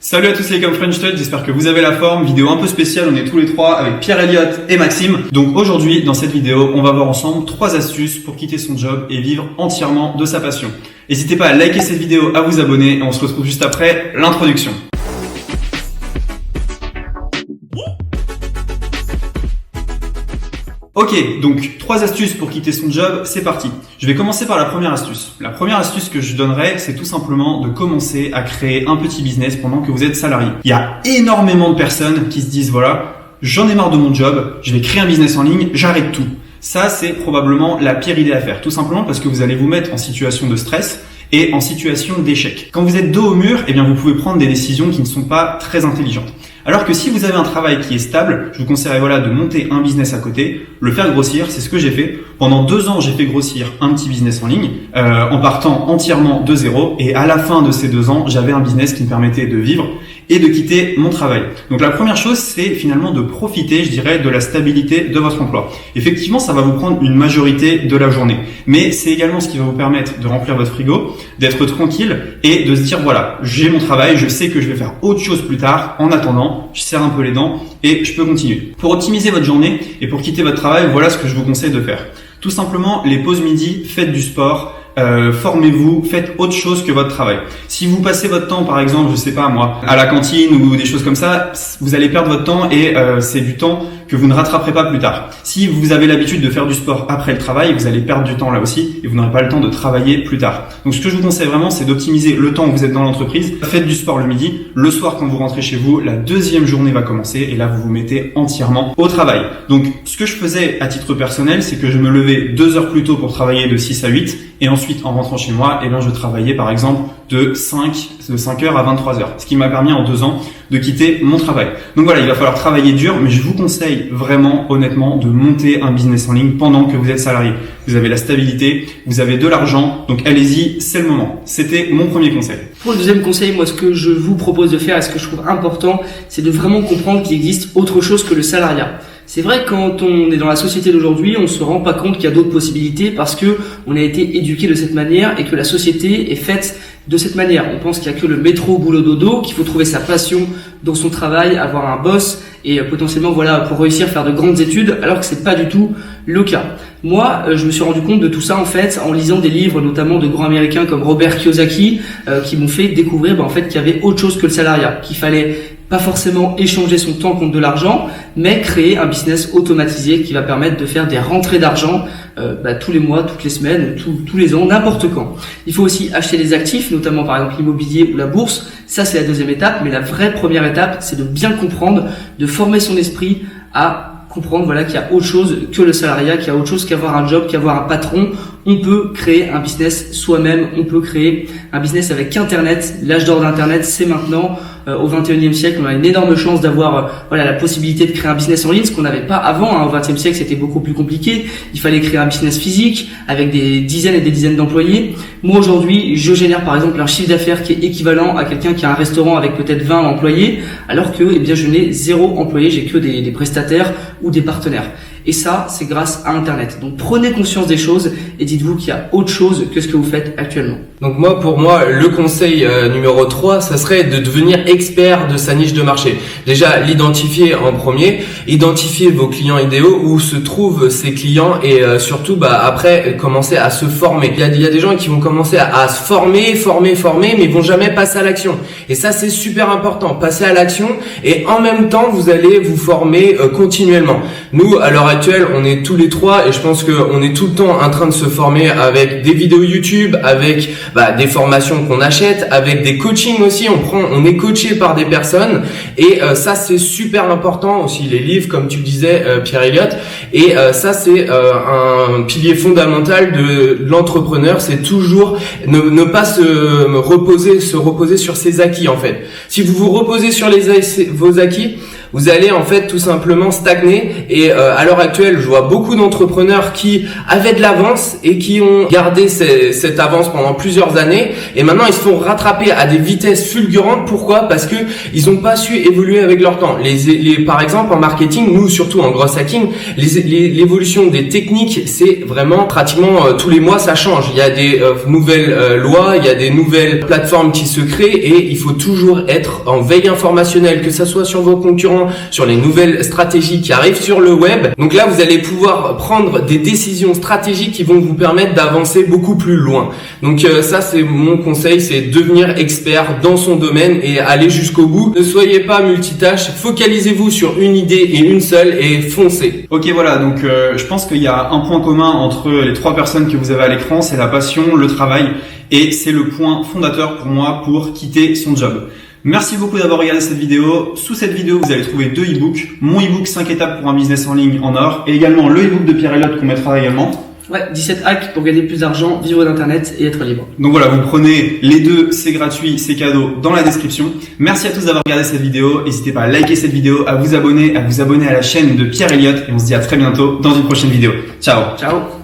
Salut à tous les comme French Touch, j'espère que vous avez la forme. Vidéo un peu spéciale, on est tous les trois avec Pierre Elliott et Maxime. Donc aujourd'hui, dans cette vidéo, on va voir ensemble 3 astuces pour quitter son job et vivre entièrement de sa passion. N'hésitez pas à liker cette vidéo, à vous abonner et on se retrouve juste après l'introduction. Ok, donc 3 astuces pour quitter son job, c'est parti. Je vais commencer par la première astuce. La première astuce que je donnerais, c'est tout simplement de commencer à créer un petit business pendant que vous êtes salarié. Il y a énormément de personnes qui se disent voilà, j'en ai marre de mon job, je vais créer un business en ligne, j'arrête tout. Ça, c'est probablement la pire idée à faire, tout simplement parce que vous allez vous mettre en situation de stress et en situation d'échec. Quand vous êtes dos au mur, eh bien vous pouvez prendre des décisions qui ne sont pas très intelligentes. Alors que si vous avez un travail qui est stable, je vous conseillerais de monter un business à côté, le faire grossir, c'est ce que j'ai fait. Pendant 2 ans, j'ai fait grossir un petit business en ligne en partant entièrement de zéro et à la fin de ces 2 ans, j'avais un business qui me permettait de vivre et de quitter mon travail. Donc la première chose, c'est finalement de profiter, je dirais, de la stabilité de votre emploi. Effectivement, ça va vous prendre une majorité de la journée, mais c'est également ce qui va vous permettre de remplir votre frigo, d'être tranquille et de se dire voilà, j'ai mon travail, je sais que je vais faire autre chose plus tard. En attendant, je serre un peu les dents et je peux continuer. Pour optimiser votre journée et pour quitter votre travail, voilà ce que je vous conseille de faire. Tout simplement, les pauses midi, faites du sport. Formez-vous, faites autre chose que votre travail. Si vous passez votre temps, par exemple, je sais pas moi, à la cantine ou des choses comme ça, vous allez perdre votre temps et c'est du temps que vous ne rattraperez pas plus tard. Si vous avez l'habitude de faire du sport après le travail, vous allez perdre du temps là aussi et vous n'aurez pas le temps de travailler plus tard. Donc ce que je vous conseille vraiment, c'est d'optimiser le temps où vous êtes dans l'entreprise. Faites du sport le midi. Le soir, quand vous rentrez chez vous, la deuxième journée va commencer et là, vous vous mettez entièrement au travail. Donc ce que je faisais à titre personnel, c'est que je me levais 2 heures plus tôt pour travailler de 6 à 8 et ensuite, en rentrant chez moi, je travaillais par exemple de 5h à 23h, ce qui m'a permis en 2 ans de quitter mon travail. Donc voilà, il va falloir travailler dur, mais je vous conseille vraiment, honnêtement, de monter un business en ligne pendant que vous êtes salarié. Vous avez la stabilité, vous avez de l'argent, donc allez-y, c'est le moment. C'était mon premier conseil. Pour le deuxième conseil, moi, ce que je vous propose de faire et ce que je trouve important, c'est de vraiment comprendre qu'il existe autre chose que le salariat. C'est vrai que quand on est dans la société d'aujourd'hui, on se rend pas compte qu'il y a d'autres possibilités parce que on a été éduqué de cette manière et que la société est faite de cette manière. On pense qu'il y a que le métro, boulot, dodo, qu'il faut trouver sa passion dans son travail, avoir un boss et potentiellement pour réussir faire de grandes études, alors que c'est pas du tout le cas. Moi, je me suis rendu compte de tout ça en fait en lisant des livres, notamment de grands américains comme Robert Kiyosaki, qui m'ont fait découvrir qu'il y avait autre chose que le salariat, qu'il fallait pas forcément échanger son temps contre de l'argent, mais créer un business automatisé qui va permettre de faire des rentrées d'argent tous les mois, toutes les semaines, tous les ans, n'importe quand. Il faut aussi acheter des actifs, notamment par exemple l'immobilier ou la bourse. Ça, c'est la deuxième étape, mais la vraie première étape, c'est de bien comprendre, de former son esprit à comprendre qu'il y a autre chose que le salariat, qu'il y a autre chose qu'avoir un job, qu'avoir un patron. On peut créer un business soi-même, on peut créer un business avec Internet. L'âge d'or d'Internet, c'est maintenant. Au 21e siècle, on a une énorme chance d'avoir la possibilité de créer un business en ligne, ce qu'on n'avait pas avant. Au 20e siècle, c'était beaucoup plus compliqué. Il fallait créer un business physique avec des dizaines et des dizaines d'employés. Moi, aujourd'hui, je génère par exemple un chiffre d'affaires qui est équivalent à quelqu'un qui a un restaurant avec peut-être 20 employés, alors que je n'ai 0 employé, j'ai que des prestataires ou des partenaires. Et ça, c'est grâce à Internet. Donc prenez conscience des choses et dites-vous qu'il y a autre chose que ce que vous faites actuellement. Donc pour moi, le conseil numéro 3, ça serait de devenir expert de sa niche de marché. Déjà, l'identifier en premier, identifier vos clients idéaux, où se trouvent ces clients et surtout après commencer à se former. Il y a des gens qui vont commencer à se former, mais ils vont jamais passer à l'action. Et ça, c'est super important, passer à l'action et en même temps, vous allez vous former continuellement. Nous, à l'heure actuelle, on est tous les 3 et je pense qu'on est tout le temps en train de se former avec des vidéos YouTube, avec des formations qu'on achète, avec des coachings aussi. On est coaché par des personnes et ça c'est super important aussi. Les livres, comme tu disais, Pierre Elliott. Et ça c'est un pilier fondamental de l'entrepreneur. C'est toujours ne pas se reposer sur ses acquis en fait. Si vous vous reposez sur vos acquis, vous allez en fait tout simplement stagner. Et à l'heure actuelle, je vois beaucoup d'entrepreneurs qui avaient de l'avance et qui ont gardé cette avance pendant plusieurs années, et maintenant ils se font rattraper à des vitesses fulgurantes. Pourquoi? Parce que ils n'ont pas su évoluer avec leur temps. Par exemple, en marketing, nous surtout en growth hacking, l'évolution des techniques, c'est vraiment pratiquement tous les mois ça change. Il y a des nouvelles lois, il y a des nouvelles plateformes qui se créent, et il faut toujours être en veille informationnelle, que ça soit sur vos concurrents, sur les nouvelles stratégies qui arrivent sur le web. Donc là, vous allez pouvoir prendre des décisions stratégiques qui vont vous permettre d'avancer beaucoup plus loin. Donc ça, c'est mon conseil, c'est devenir expert dans son domaine et aller jusqu'au bout. Ne soyez pas multitâche, focalisez-vous sur une idée et une seule et foncez. Ok, voilà, donc je pense qu'il y a un point commun entre les 3 personnes que vous avez à l'écran, c'est la passion, le travail, et c'est le point fondateur pour moi pour quitter son job. Merci beaucoup d'avoir regardé cette vidéo. Sous cette vidéo, vous allez trouver 2 e-books. Mon e-book 5 étapes pour un business en ligne en or, et également le e-book de Pierre Elliott qu'on mettra également. Ouais, 17 hacks pour gagner plus d'argent, vivre d'internet et être libre. Donc voilà, vous prenez les 2, c'est gratuit, c'est cadeau dans la description. Merci à tous d'avoir regardé cette vidéo. N'hésitez pas à liker cette vidéo, à vous abonner à la chaîne de Pierre Elliott, et on se dit à très bientôt dans une prochaine vidéo. Ciao. Ciao.